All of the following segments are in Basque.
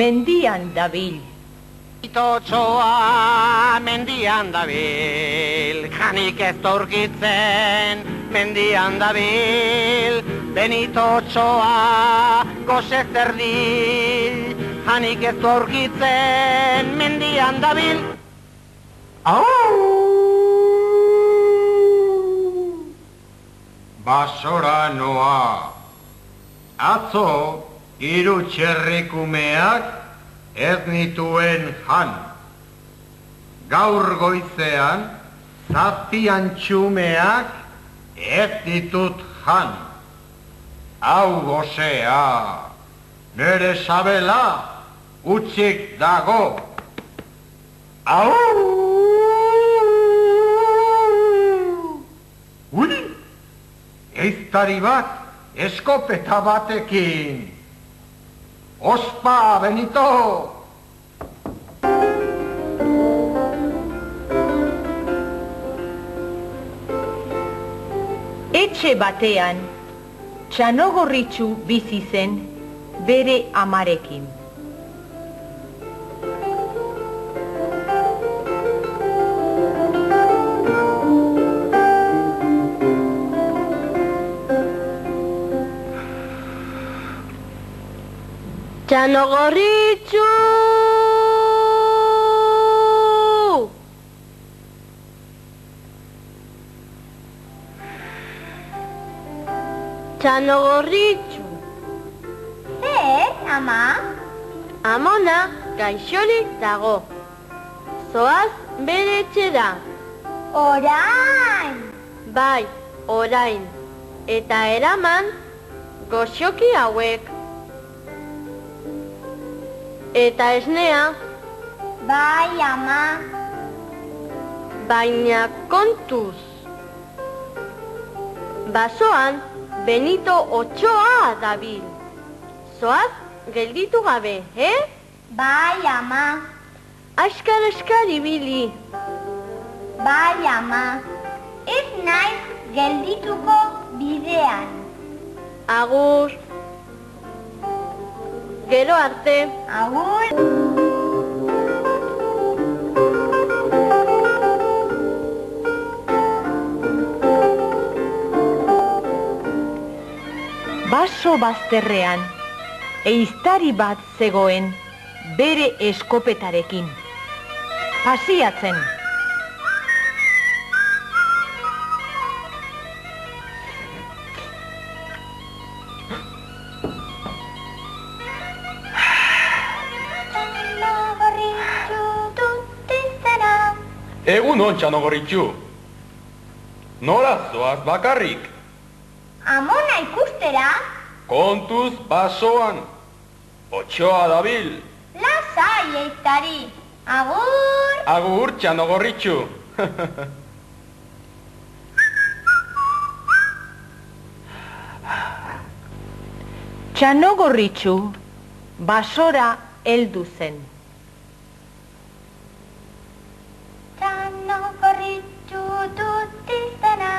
mendian dabil. Itotxoa mendian dabil, janik ez aurkitzen mendian dabil. Benitotxoa goze zerdil, janik ez aurkitzen mendian dabil. Basora noa. Atzo, hiru txerrikumeak ez nituen jan. Gaur goizean, zazpian txumeak ez ditut jan. Hau gozea, nere sabela utzik dago. Ui, eiztari bat eskopeta batekin. Ospa, Benito! Etxe batean, Txanogorritxu bizi zen bere amarekin. Txanogorritxu! Txanogorritxu! Zer, ama? Amona gaixorik dago. Zoaz bere etxera. Orain! Bai, orain. Eta eraman goxoki hauek. Eta esnea. Bai, ama. Baina kontuz. Basoan Benito Otxoa dabil. Zoaz gelditu gabe, Bai, ama. Askar ibili. Bai, ama. Ez naiz geldituko bidean. Agur. Gero arte. Agur. Baso bazterrean, eiztari bat zegoen bere eskopetarekin. Pasiatzen. Egun hon, Txanogorritxu. Nora zoaz bakarrik? Amona ikustera? Kontuz basoan. Otxoa dabil. Lasai, eiztari. Agur. Agur, Txanogorritxu. Txanogorritxu basora heldu zen. Txanogorritxu dut izena,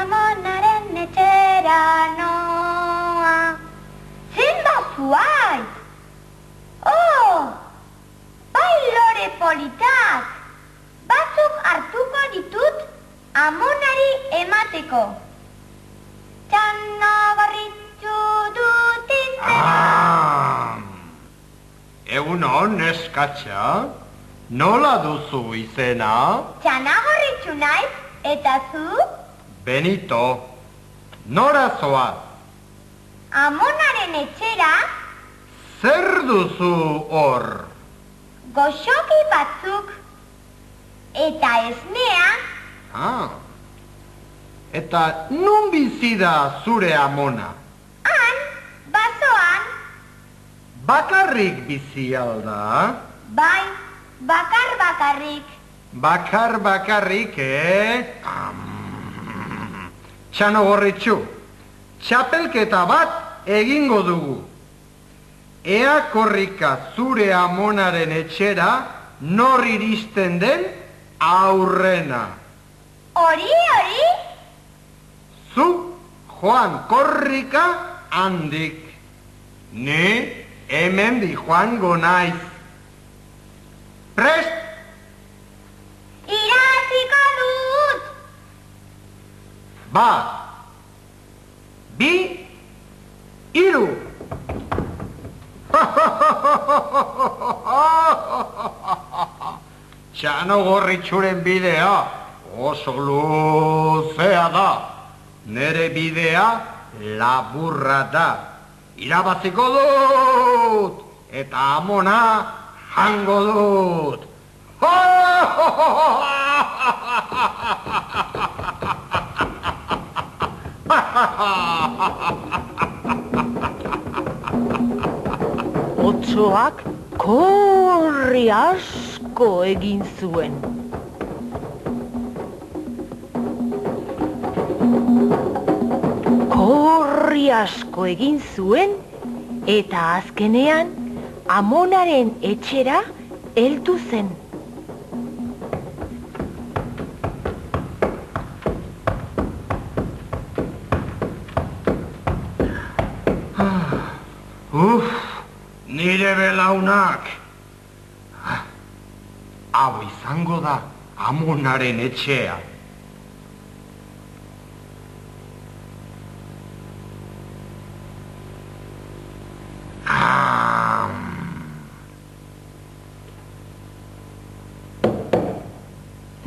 amonaren etxera noa. Zenbat zuaiz! Bai lore politak! Batzuk hartuko ditut amonari emateko. Txanogorritxu dut izena. Egun hon, neskatxa. Nola duzu izena? Txanogorritxu naiz, eta zu? Benito. Nora zoaz? Amonaren etxera, Zer duzu hor? goxoki batzuk, eta esnea, Eta nun bizi da zure amona? han, basoan, Bakarrik bizi alda? bai, bakarrik. Bakarrik, Txanogorritxu, txapelketa bat egingo dugu. Ea korrika zure amonaren etxera nor iristen den aurrena. Hori? Zu, Joan, korrika handik. Ni hemendik joango naiz. Prest! Irabaziko dut! 1, 2, 3. Txano gorritxuren bidea oso luzea da. Nere bidea laburra da. Irabaziko dut! Eta amona jango dut! Otsoak korri asko egin zuen. Korri asko egin zuen eta azkenean amonaren etxera heldu zen. Nire belaunak. Hau izango da amonaren etxea.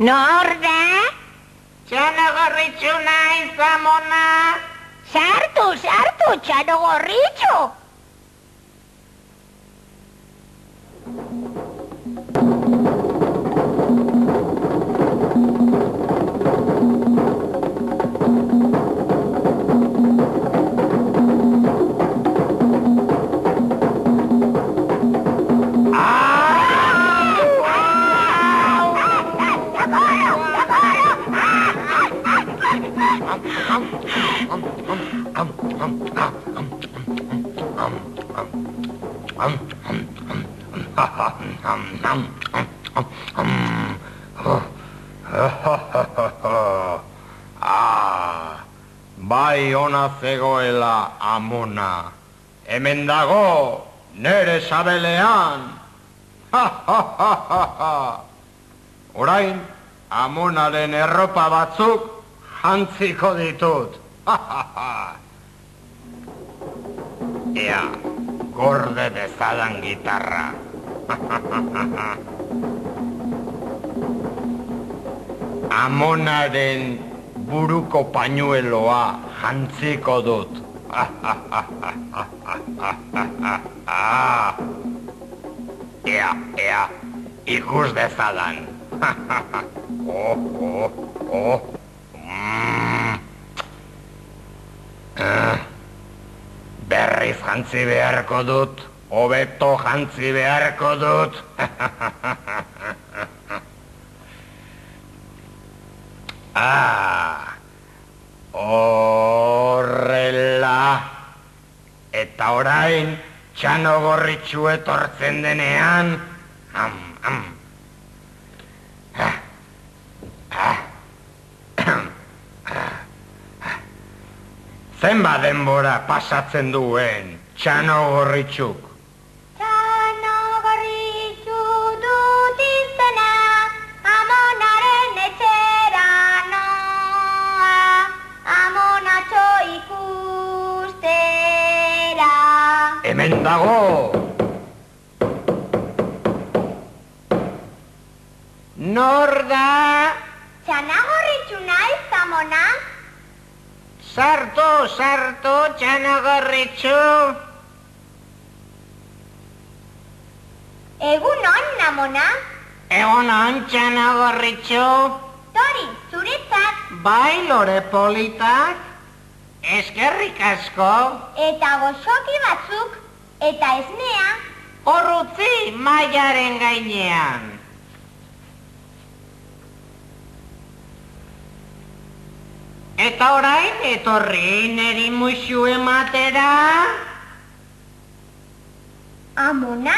Nor da? Txano gorritxu naiz, amona. Sartu, txano gorritxu! Bai ona zegoela amona. Hemen dago nere sabelean. Orain amonaren erropa batzuk jantziko ditut. Ea, gorde dezadan gitarra. Amonaren buruko pañueloa jantziko dut. Ea, ikus dezadan. Berriz jantzi beharko dut, hobeto jantzi beharko dut. Horrela. Eta orain, txano gorritxu etortzen denean, zenba denbora pasatzen duen txano gorritxuk. Txano gorritxu dut izena, amonaren etxera noa, amonatxo ikustera. Hemen dago! Nor da? Txana gorritxu naiz, amona? Sartu, txano gorritxu. Egunon, amona? Egunon, txano gorritxu. Tori, zuretzat. Bai, lore politak. Eskerrik asko. Eta goxoki batzuk, eta esnea. Horrutzi mailaren gainean. Eta orain etorri neri muxu ematera. Amona?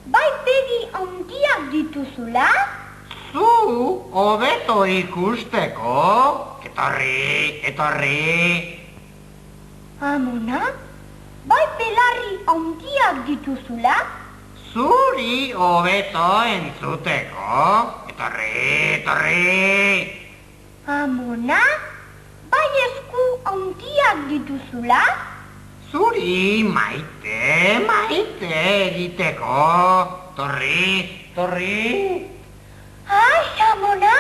Bai begi handiak dituzula? Zu, hobeto ikusteko. Etorri. Amona? bai belarri handiak dituzula? Zuri hobeto entzuteko. Etorri. Amona, bai esku handiak dituzula? Zuri maite egiteko. Torri. Ai, Amona,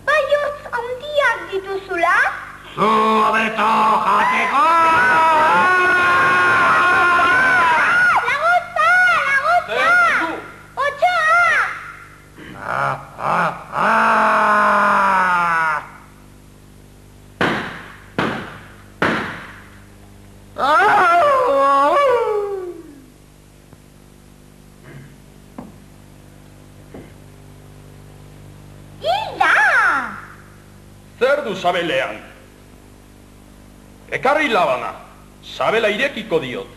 bai hotz handiak dituzula? Zu hobeto jateko! Lagotza! Otsoa! Hilda! Zer du sabelean? Ekarri labana, sabela irekiko diot.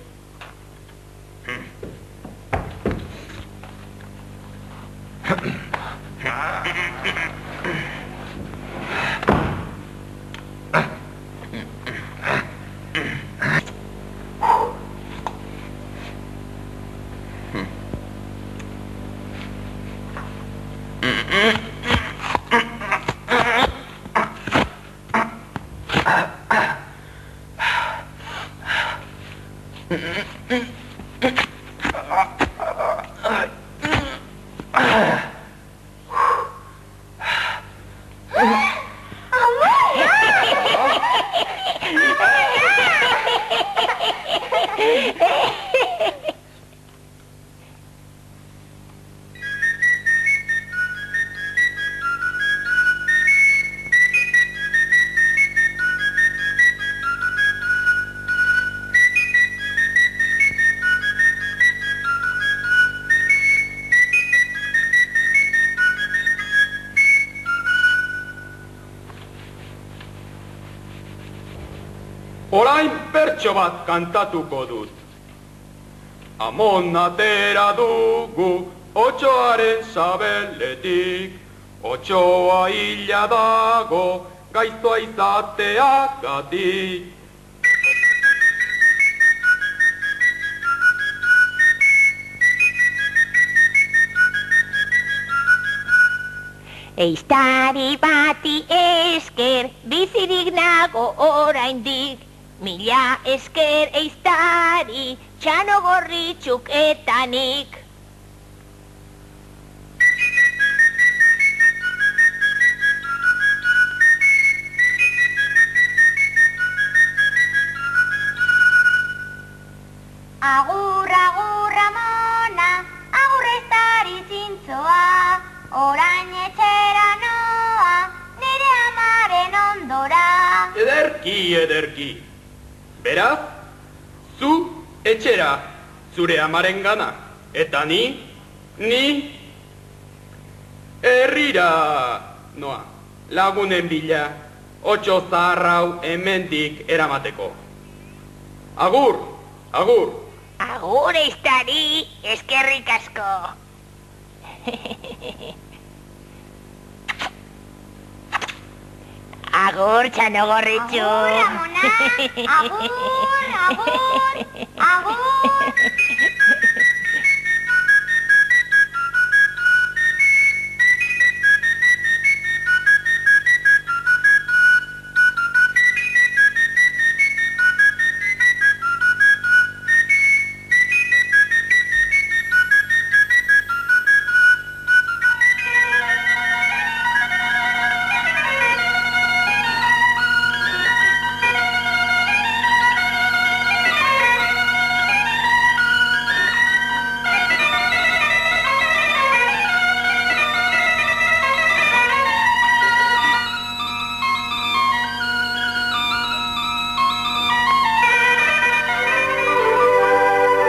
Orain bertso bat kantatuko dut. Amon atera dugu otsoaren sabeletik, otsoa hila dago gaiztoa izateagatik. Eiztari bati esker, bizirik nago oraindik. Mila esker eiztari, txano gorritxuk eta nik. Agur, Amona, agur eiztari zintzoa, orain etxera noa, nire amaren ondora. Ederki. Beraz, zu etxera, zure amaren gana, eta ni herrira noa, lagunen bila, otso zaharrau hemendik eramateko. Agur. Agur eiztari, eskerrik asko. Agur, txano gorritxu. Agur, Amona, agur.